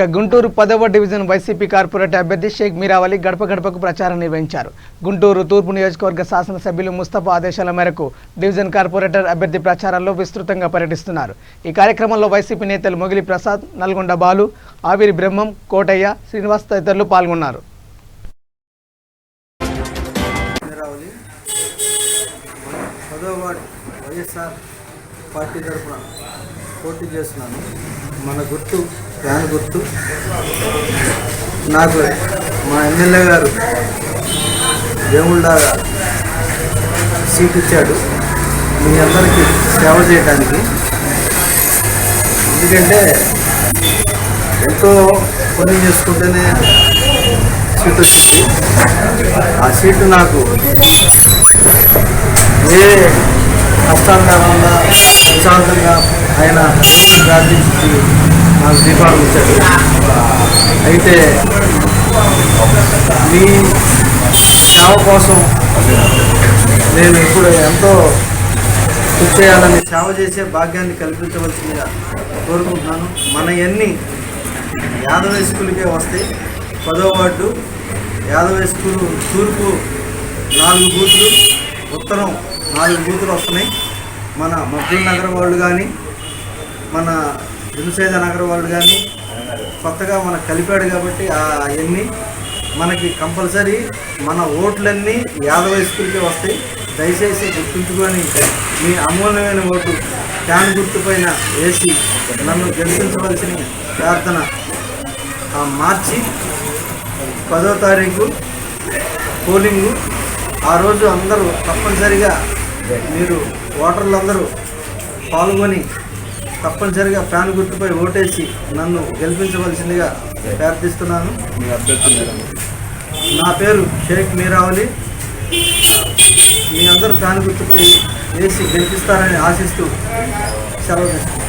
ఇక గుంటూరు 10వ division YCP corporator అభ్యర్థి షేక్ మీరావలి గడప గడపకు ప్రచారం నిర్వహించారు. గుంటూరు తూర్పు నియోజకవర్గ శాసనసభ్యులు ముస్తఫా ఆదేశాల మేరకు డివిజన్ కార్పొరేటర్ అభ్యర్థి ప్రచారంలో విస్తృతంగా పర్యటిస్తున్నారు. ఈ కార్యక్రమంలో వైసీపీ నేతలు మొగిలి ప్రసాద్, నల్గొండ బాలు, ఆవిరి బ్రహ్మం, కోటయ్య, శ్రీనివాస్ తదితరులు పాల్గొన్నారు. పార్టీ తరఫున పోటీ చేస్తున్నాను. మన గుర్తు ఫ్యాన్ గుర్తు. నాకు మా ఎమ్మెల్యే గారు దేవుళ్ళగా సీట్ ఇచ్చాడు మీ అందరికీ సేవ చేయడానికి. ఎందుకంటే ఎంతో పని చేసుకుంటేనే సీట్ వచ్చింది. ఆ సీటు నాకు ఏ కష్టాలు కాకుండా ప్రశాంతంగా ఆయన ప్రార్థించి నాకు దీపాలు ఇచ్చాడు. అయితే మీ సేవ కోసం నేను ఇప్పుడు ఎంతో కృషి చేయాలని సేవ చేసే భాగ్యాన్ని కల్పించవలసిందిగా కోరుకుంటున్నాను. మన ఎన్ని యాదవ స్కూల్కే వస్తాయి. 10వ వార్డు యాదవ స్కూలు తూర్పు 4 బూతులు, ఉత్తరం 4 బూతులు వస్తున్నాయి. మన మద్దూరు నగర్ వాళ్ళు కానీ, మన దినుసేద నగర్ వాళ్ళు కానీ కొత్తగా మనకు కలిపాడు కాబట్టి అవన్నీ మనకి కంపల్సరీ మన ఓట్లన్నీ యాదవ స్కూల్కే వస్తాయి. దయచేసి గుర్తుంచుకొని మీ అమూల్యమైన ఓటు ఫ్యాన్ గుర్తుపైన వేసి నన్ను గెలిపించవలసిన ప్రార్థన. మార్చి 10వ తారీఖు పోలింగు. ఆ రోజు అందరూ తప్పనిసరిగా మీరు ఓటర్లందరూ పాల్గొని తప్పనిసరిగా ఫ్యాన్ గుర్తుపై ఓటేసి నన్ను గెలిపించవలసిందిగా ప్రార్థిస్తున్నాను. నా పేరు షేక్ మీరావలి. మీ అందరూ ఫ్యాన్ గుర్తుపై వేసి గెలిపిస్తారని ఆశిస్తూ సెలవు తీసుకుంటాను.